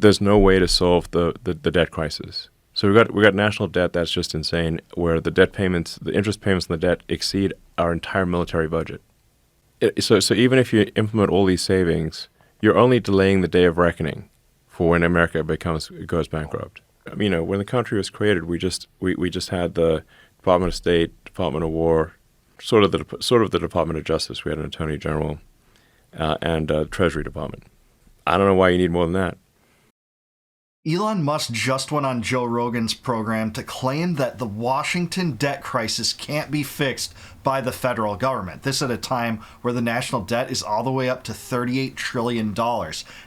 there's no way to solve the debt crisis. So we got national debt that's just insane, where the debt payments, the interest payments on the debt exceed our entire military budget. So even if you implement all these savings, you're only delaying the day of reckoning for when America goes bankrupt. When the country was created, we just had the Department of State, Department of War, sort of the Department of Justice. We had an Attorney General and Treasury Department. I don't know why you need more than that. Elon Musk just went on Joe Rogan's program to claim that the Washington debt crisis can't be fixed by the federal government. This at a time where the national debt is all the way up to $38 trillion.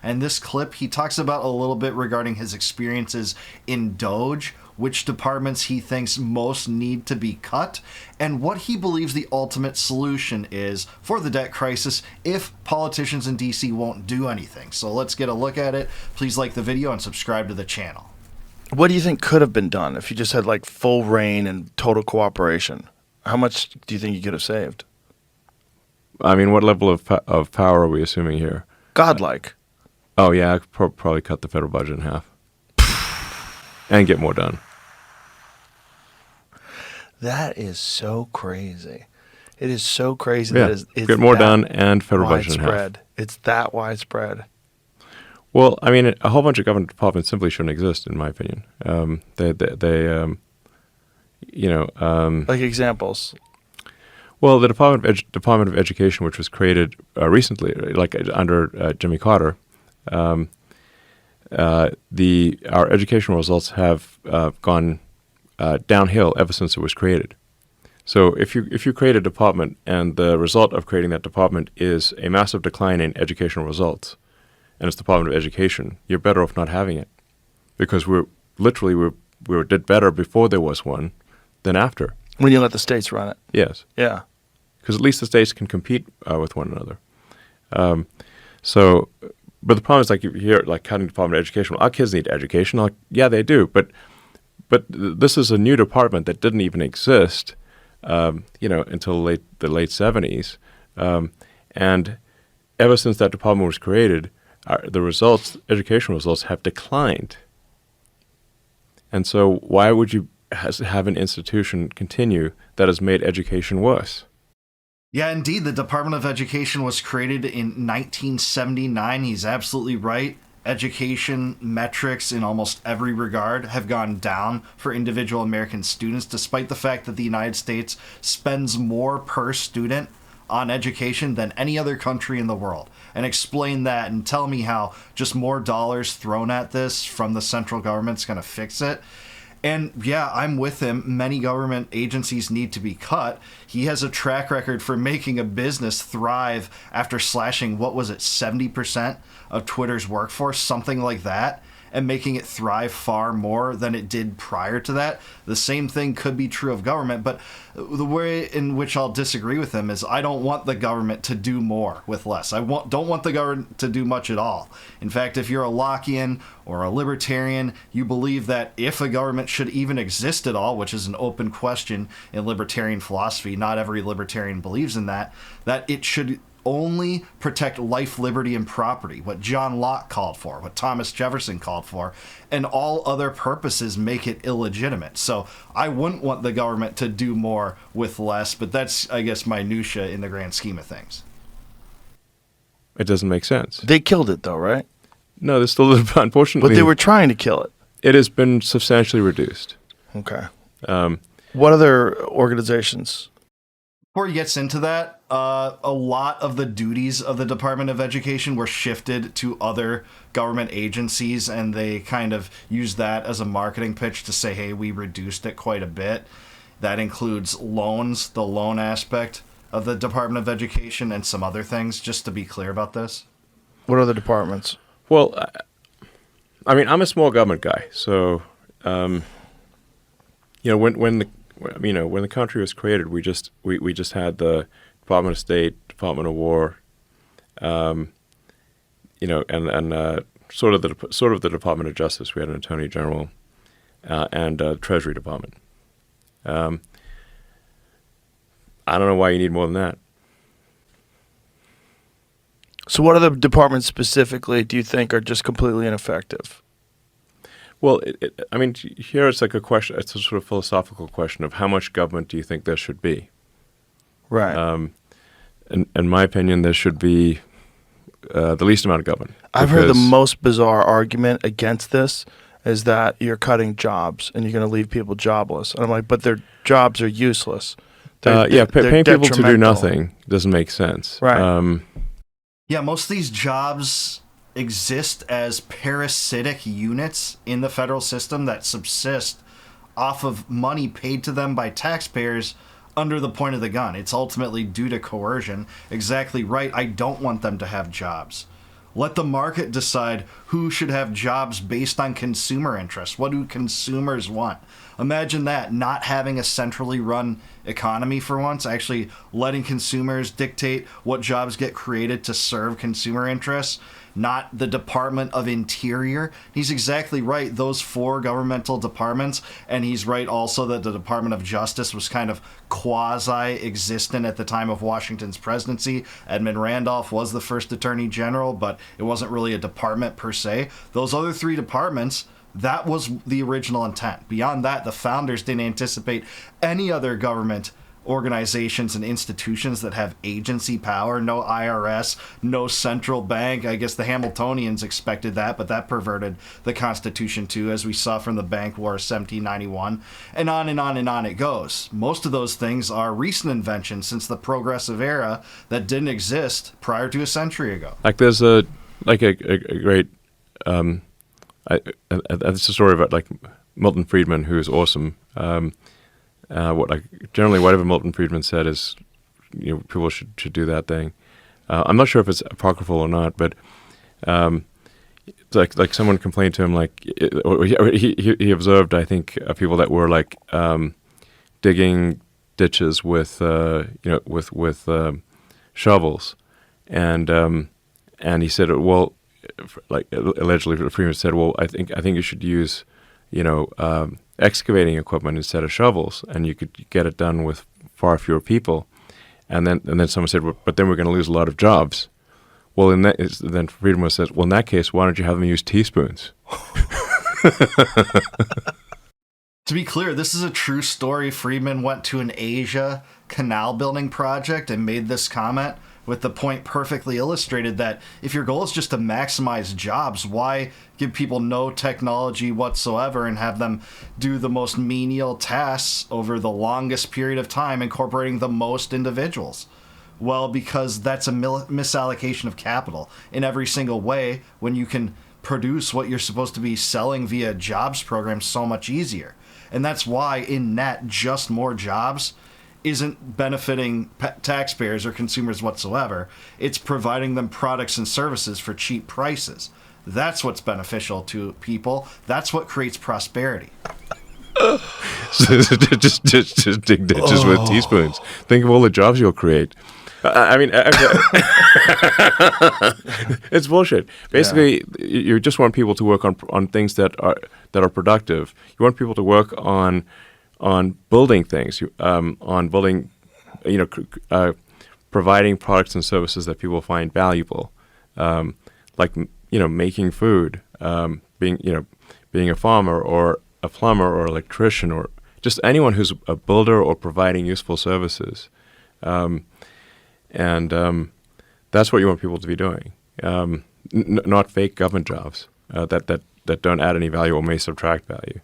And this clip, he talks about a little bit regarding his experiences in Doge, which departments he thinks most need to be cut, and what he believes the ultimate solution is for the debt crisis if politicians in DC won't do anything. So let's get a look at it. Please like the video and subscribe to the channel. What do you think could have been done if you just had like full reign and total cooperation? How much do you think you could have saved? I mean, what level of power are we assuming here? Godlike. Oh yeah, I could probably cut the federal budget in half and get more done. That is so crazy. It is so crazy Yeah, that it's get more done and federal budget in half. widespread. It's that widespread. Well, I mean, a whole bunch of government departments simply shouldn't exist, in my opinion. Like examples. Well, the Department of Education, which was created recently, like under Jimmy Carter, our educational results have gone downhill ever since it was created. So if you create a department and the result of creating that department is a massive decline in educational results, and it's the Department of Education, you're better off not having it, because we did better before there was one than after. When you let the states run it. Yes. Yeah. Because at least the states can compete with one another. But the problem is, like, you hear like cutting Department of Education. Well, our kids need education. Like, yeah, they do. But this is a new department that didn't even exist, until the late 70s. And ever since that department was created, the educational results have declined. And so why would you have an institution continue that has made education worse? Yeah, indeed, the Department of Education was created in 1979. He's absolutely right. Education metrics in almost every regard have gone down for individual American students, despite the fact that the United States spends more per student on education than any other country in the world. And explain that and tell me how just more dollars thrown at this from the central government's going to fix it. And yeah, I'm with him. Many government agencies need to be cut. He has a track record for making a business thrive after slashing, 70% of Twitter's workforce, something like that, and making it thrive far more than it did prior to that. The same thing could be true of government, but the way in which I'll disagree with him is I don't want the government to do more with less. Don't want the government to do much at all. In fact, if you're a Lockean or a Libertarian, you believe that if a government should even exist at all, which is an open question in Libertarian philosophy, not every Libertarian believes in that it should only protect life, liberty, and property, what John Locke called for, what Thomas Jefferson called for, and all other purposes make it illegitimate. So I wouldn't want the government to do more with less, but that's, I guess, minutia in the grand scheme of things. It doesn't make sense. They killed it, though, right? No, there's still, unfortunately... But they were trying to kill it. It has been substantially reduced. Okay. What other organizations? Before he gets into that, a lot of the duties of the Department of Education were shifted to other government agencies, and they kind of used that as a marketing pitch to say, hey, we reduced it quite a bit. That includes loans, the loan aspect of the Department of Education, and some other things, just to be clear about this. What other departments? Well, I mean, I'm a small government guy, so, when the country was created, we just had the Department of State, Department of War, and sort of the Department of Justice. We had an Attorney General and Treasury Department. I don't know why you need more than that. So what other departments specifically do you think are just completely ineffective? Well, I mean, here it's like a question. It's a sort of philosophical question of how much government do you think there should be? Right. In my opinion, there should be the least amount of government. I've heard the because- most bizarre argument against this is that you're cutting jobs and you're going to leave people jobless. And I'm like, but their jobs are useless. Yeah, they're paying people to do detrimental. nothing doesn't make sense. Right. Yeah, most of these jobs exist as parasitic units in the federal system that subsist off of money paid to them by taxpayers under the point of the gun. It's ultimately due to coercion. Exactly right. I don't want them to have jobs. Let the market decide who should have jobs based on consumer interests. What do consumers want? Imagine that, not having a centrally run economy for once, actually letting consumers dictate what jobs get created to serve consumer interests, not the Department of Interior. He's exactly right, those 4 governmental departments, and he's right also that the Department of Justice was kind of quasi-existent at the time of Washington's presidency. Edmund Randolph was the first Attorney General, but it wasn't really a department per se. Those other 3 departments, that was the original intent. Beyond that, the founders didn't anticipate any other government organizations and institutions that have agency power. No IRS, no central bank. I guess the Hamiltonians expected that, but that perverted the Constitution too, as we saw from the Bank War of 1791. And on and on and on it goes. Most of those things are recent inventions since the progressive era that didn't exist prior to a century ago. Like there's a great it's a story about like Milton Friedman, who is awesome. Generally whatever Milton Friedman said is, people should do that thing. I'm not sure if it's apocryphal or not, but like someone complained to him, like he observed, I think, people that were like digging ditches with shovels, and he said, well, like allegedly Freeman said, well, I think you should use, excavating equipment instead of shovels, and you could get it done with far fewer people. And then someone said, well, but then we're going to lose a lot of jobs. Well, then Friedman says, well, in that case, why don't you have them use teaspoons? To be clear, this is a true story. Friedman went to an Asia canal building project and made this comment with the point perfectly illustrated that if your goal is just to maximize jobs, why give people no technology whatsoever and have them do the most menial tasks over the longest period of time, incorporating the most individuals? Well, because that's a misallocation of capital in every single way when you can produce what you're supposed to be selling via jobs programs so much easier. And that's why, in net, just more jobs isn't benefiting taxpayers or consumers whatsoever. It's providing them products and services for cheap prices. That's what's beneficial to people. That's what creates prosperity. just dig ditches with teaspoons. Think of all the jobs you'll create. I mean, it's bullshit. Basically, you just want people to work on things that are productive. You want people to work on building things, on building, providing products and services that people find valuable, like making food, being a farmer or a plumber or electrician or just anyone who's a builder or providing useful services. And that's what you want people to be doing, not fake government jobs that don't add any value or may subtract value.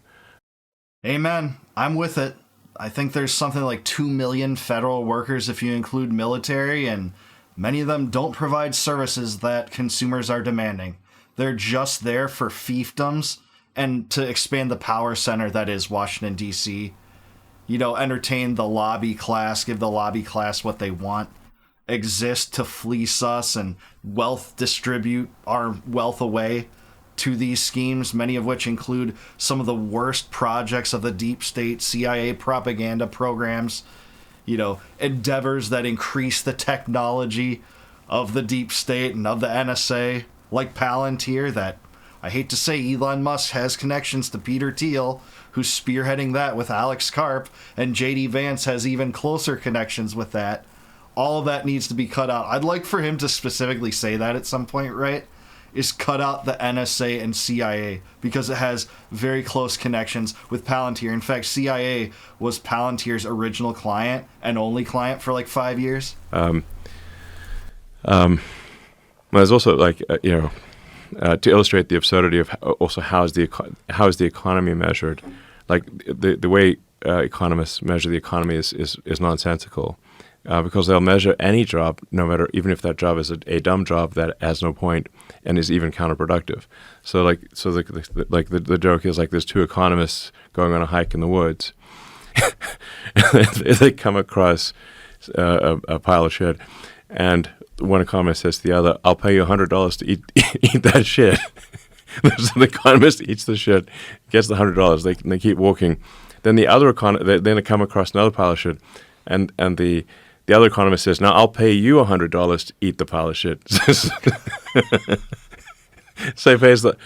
Amen. I'm with it. I think there's something like 2 million federal workers if you include military, and many of them don't provide services that consumers are demanding. They're just there for fiefdoms and to expand the power center that is Washington, D.C. Entertain the lobby class, give the lobby class what they want, exist to fleece us and distribute our wealth away to these schemes, many of which include some of the worst projects of the deep state, CIA propaganda programs, endeavors that increase the technology of the deep state and of the NSA, like Palantir, that I hate to say Elon Musk has connections to Peter Thiel, who's spearheading that with Alex Karp, and J.D. Vance has even closer connections with that. All of that needs to be cut out. I'd like for him to specifically say that at some point, right? Is cut out the NSA and CIA because it has very close connections with Palantir. In fact, CIA was Palantir's original client and only client for like 5 years. There's also like to illustrate the absurdity of how is the economy measured. Like the way economists measure the economy is nonsensical. Because they'll measure any job, no matter, even if that job is a dumb job that has no point and is even counterproductive. So the joke is like there's two economists going on a hike in the woods, and they come across a pile of shit, and one economist says to the other, "I'll pay you $100 to eat that shit." So the economist eats the shit, gets the $100. They keep walking. Then the other then they come across another pile of shit, and the other economist says, "Now I'll pay you $100 to eat the pile of shit." So he pays the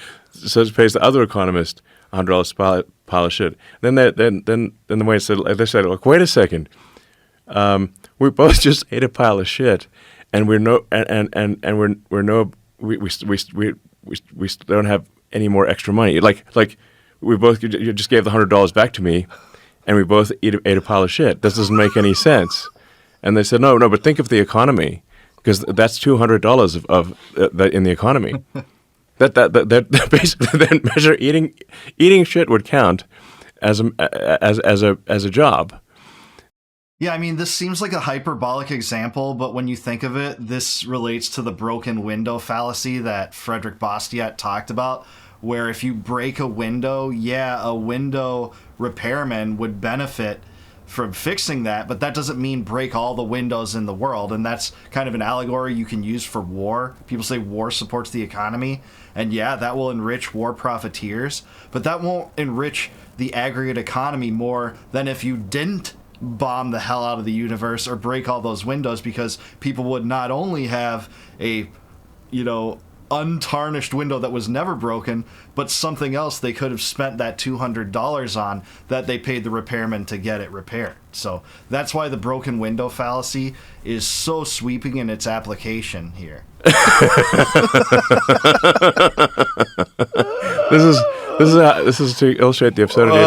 other economist $100 to pile of shit. Then the way they said, "Look, wait a second, we both just ate a pile of shit, and we don't have any more extra money. Like we both, you just gave the $100 back to me, and we both ate a pile of shit. This doesn't make any sense." And they said, no, but think of the economy, because that's $200 of that in the economy. that basically then measure eating shit would count as a job. Yeah, I mean, this seems like a hyperbolic example, but when you think of it, this relates to the broken window fallacy that Frederick Bastiat talked about, where if you break a window, a window repairman would benefit from fixing that, but that doesn't mean break all the windows in the world. And that's kind of an allegory you can use for war. People say war supports the economy, and that will enrich war profiteers, but that won't enrich the aggregate economy more than if you didn't bomb the hell out of the universe or break all those windows, because people would not only have a untarnished window that was never broken, but something else they could have spent that $200 on that they paid the repairman to get it repaired. So that's why the broken window fallacy is so sweeping in its application here. This is to illustrate the absurdity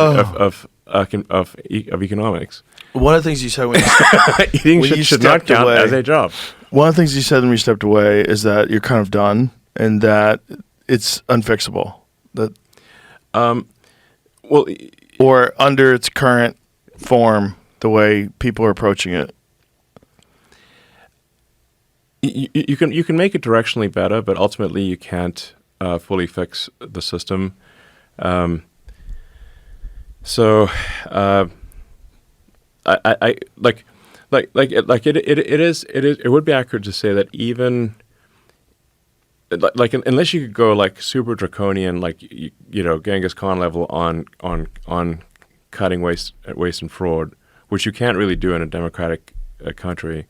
of economics. One of the things you said when eating shit should not count as a job. One of the things you said when you stepped away is that you're kind of done and that it's unfixable. Or under its current form, the way people are approaching it. You can make it directionally better, but ultimately you can't fully fix the system. It would be accurate to say that even unless you could go like super draconian, like Genghis Khan level on cutting waste and fraud, which you can't really do in a democratic country.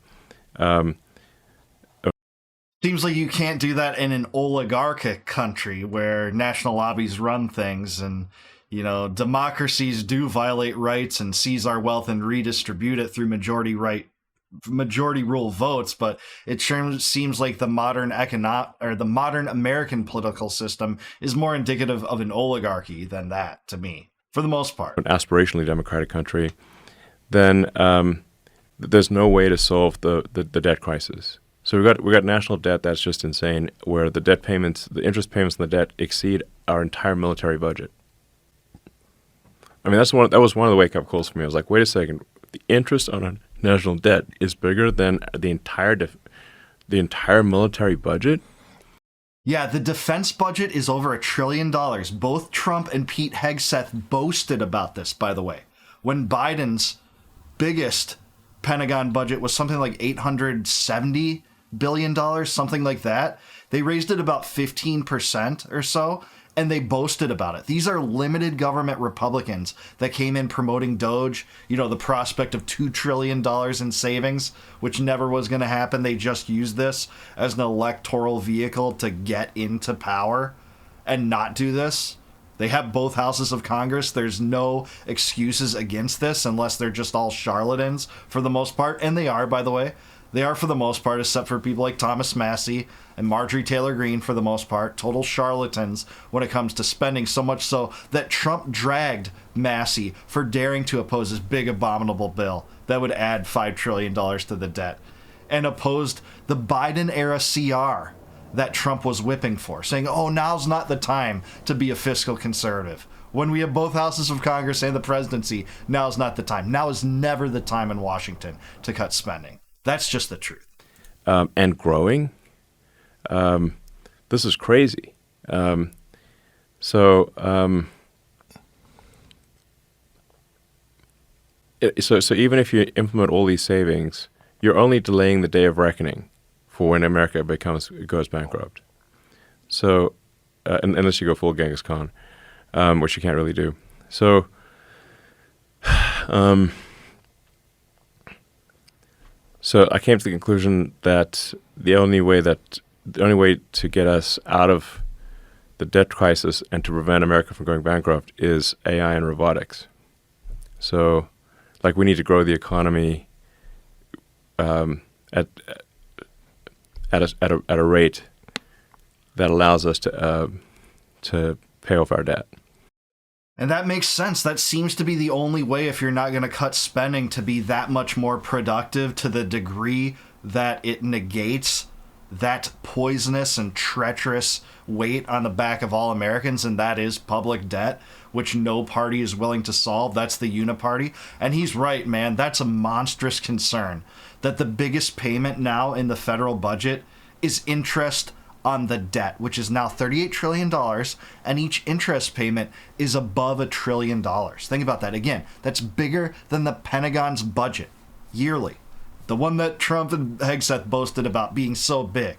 Seems like you can't do that in an oligarchic country where national lobbies run things, and democracies do violate rights and seize our wealth and redistribute it through majority rule votes. But it sure seems like the modern American political system is more indicative of an oligarchy than that, to me, for the most part. An aspirationally democratic country, then there's no way to solve the debt crisis. So we got national debt that's just insane, where the interest payments on the debt exceed our entire military budget. I mean, that was one of the wake-up calls for me. I was like, wait a second, the interest on a national debt is bigger than the entire military budget? Yeah, the defense budget is over $1 trillion. Both Trump and Pete Hegseth boasted about this, by the way. When Biden's biggest Pentagon budget was something like $870 billion, something like that. They raised it about 15% or so, and they boasted about it. These are limited government Republicans that came in promoting Doge, the prospect of $2 trillion in savings, which never was going to happen. They just used this as an electoral vehicle to get into power and not do this. They have both houses of Congress. There's no excuses against this unless they're just all charlatans for the most part. And they are, by the way. They are for the most part, except for people like Thomas Massey and Marjorie Taylor Greene for the most part, total charlatans when it comes to spending, so much so that Trump dragged Massey for daring to oppose this big abominable bill that would add $5 trillion to the debt, and opposed the Biden-era CR that Trump was whipping for, saying, oh, now's not the time to be a fiscal conservative. When we have both houses of Congress and the presidency, now's not the time. Now is never the time in Washington to cut spending. That's just the truth. And growing. This is crazy. So even if you implement all these savings, you're only delaying the day of reckoning for when America goes bankrupt. So unless you go full Genghis Khan, which you can't really do. So So I came to the conclusion that the only way to get us out of the debt crisis and to prevent America from going bankrupt is AI and robotics. So, like, we need to grow the economy at a rate that allows us to pay off our debt. And that makes sense. That seems to be the only way, if you're not going to cut spending, to be that much more productive to the degree that it negates that poisonous and treacherous weight on the back of all Americans, and that is public debt, which no party is willing to solve. That's the uniparty. And he's right, man. That's a monstrous concern, that the biggest payment now in the federal budget is interest on the debt, which is now $38 trillion, and each interest payment is above $1 trillion. Think about that. Again, that's bigger than the Pentagon's budget yearly. The one that Trump and Hegseth boasted about being so big.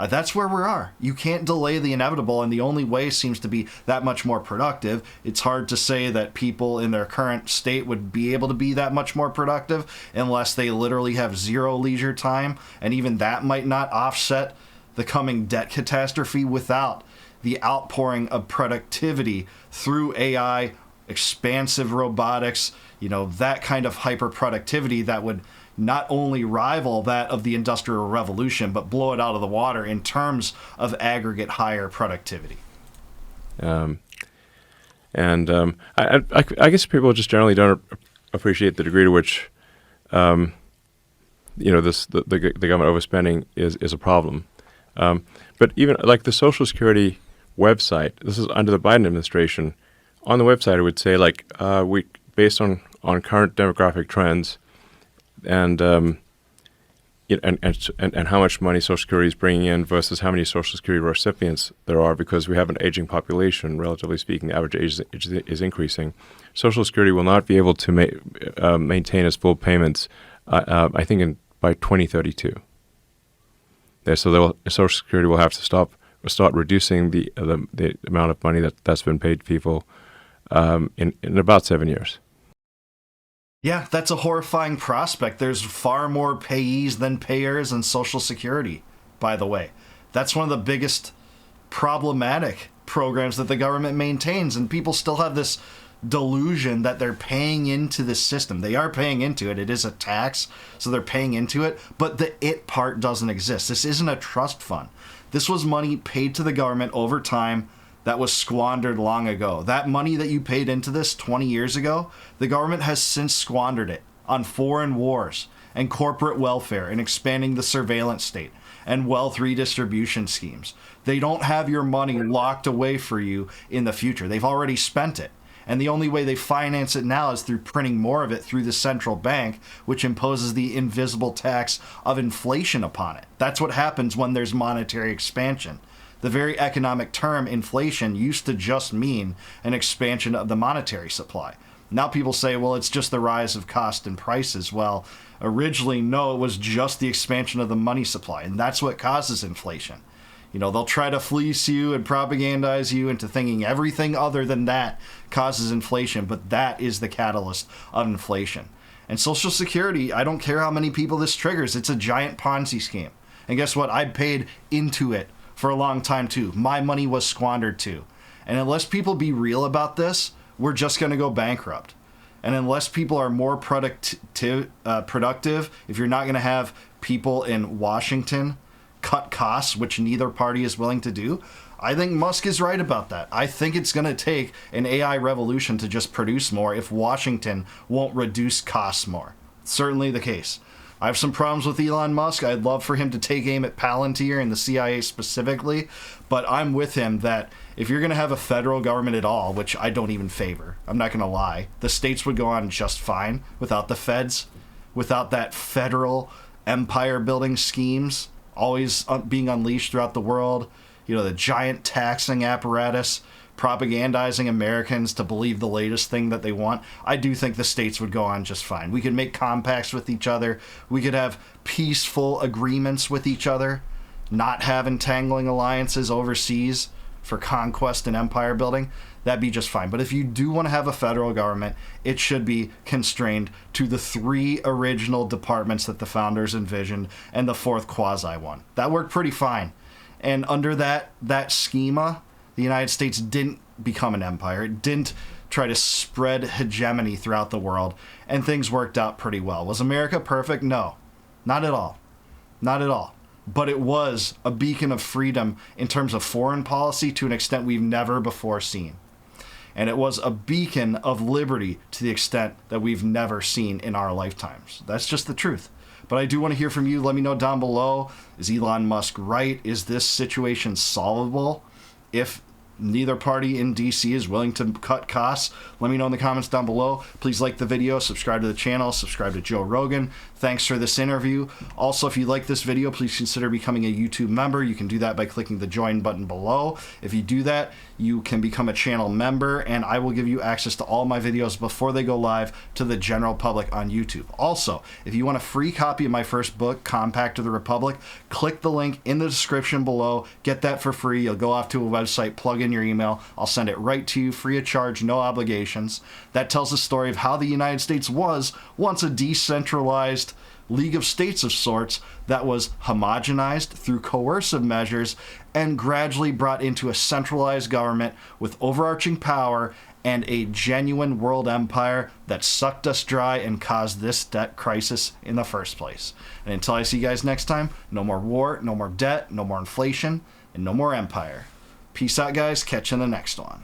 That's where we are. You can't delay the inevitable, and the only way seems to be that much more productive. It's hard to say that people in their current state would be able to be that much more productive unless they literally have zero leisure time, and even that might not offset the coming debt catastrophe without the outpouring of productivity through AI, expansive robotics, that kind of hyper productivity that would not only rival that of the Industrial Revolution, but blow it out of the water in terms of aggregate higher productivity. I guess people just generally don't appreciate the degree to which, the government overspending is a problem. But even like the Social Security website, this is under the Biden administration. On the website, it would say we based on current demographic trends, and how much money Social Security is bringing in versus how many Social Security recipients there are, because we have an aging population. Relatively speaking, the average age is increasing. Social Security will not be able to maintain its full payments, I think, by 2032. So Social Security will have to start reducing the amount of money that's been paid to people in about 7 years. Yeah, that's a horrifying prospect. There's far more payees than payers in Social Security, by the way. That's one of the biggest problematic programs that the government maintains, and people still have this delusion that they're paying into the system. They are paying into it. It is a tax, so they're paying into it, but the it part doesn't exist. This isn't a trust fund. This was money paid to the government over time that was squandered long ago. That money that you paid into this 20 years ago, the government has since squandered it on foreign wars and corporate welfare and expanding the surveillance state and wealth redistribution schemes. They don't have your money locked away for you in the future. They've already spent it. And the only way they finance it now is through printing more of it through the central bank, which imposes the invisible tax of inflation upon it. That's what happens when there's monetary expansion. The very economic term inflation used to just mean an expansion of the monetary supply. Now people say, well, it's just the rise of cost and prices. Well, originally, no, it was just the expansion of the money supply, and that's what causes inflation. They'll try to fleece you and propagandize you into thinking everything other than that causes inflation, but that is the catalyst of inflation. And Social Security, I don't care how many people this triggers, it's a giant Ponzi scheme. And guess what? I paid into it for a long time too. My money was squandered too. And unless people be real about this, we're just going to go bankrupt. And unless people are more productive, if you're not going to have people in Washington cut costs, which neither party is willing to do, I think Musk is right about that. I think it's going to take an AI revolution to just produce more if Washington won't reduce costs more. Certainly the case. I have some problems with Elon Musk. I'd love for him to take aim at Palantir and the CIA specifically, but I'm with him that if you're going to have a federal government at all, which I don't even favor, I'm not going to lie, the states would go on just fine without the feds, without that federal empire building schemes always being unleashed throughout the world, you know, the giant taxing apparatus propagandizing Americans to believe the latest thing that they want. I do think the states would go on just fine. We could make compacts with each other. We could have peaceful agreements with each other, not have entangling alliances overseas for conquest and empire building. That'd be just fine. But if you do want to have a federal government, it should be constrained to the 3 original departments that the founders envisioned and the 4th quasi one. That worked pretty fine. And under that schema, the United States didn't become an empire. It didn't try to spread hegemony throughout the world, and things worked out pretty well. Was America perfect? No, not at all. Not at all. But it was a beacon of freedom in terms of foreign policy to an extent we've never before seen. And it was a beacon of liberty to the extent that we've never seen in our lifetimes. That's just the truth. But I do want to hear from you. Let me know down below. Is Elon Musk right? Is this situation solvable if neither party in DC is willing to cut costs? Let me know in the comments down below. Please like the video, subscribe to the channel, subscribe to Joe Rogan. Thanks for this interview. Also, if you like this video, please consider becoming a YouTube member. You can do that by clicking the join button below. If you do that, you can become a channel member, and I will give you access to all my videos before they go live to the general public on YouTube. Also, if you want a free copy of my first book, Compact of the Republic, click the link in the description below. Get that for free. You'll go off to a website, plug in your email. I'll send it right to you, free of charge, no obligations. That tells the story of how the United States was once a decentralized League of States of sorts that was homogenized through coercive measures and gradually brought into a centralized government with overarching power and a genuine world empire that sucked us dry and caused this debt crisis in the first place. And until I see you guys next time, no more war, no more debt, no more inflation, and no more empire. Peace out, guys. Catch you in the next one.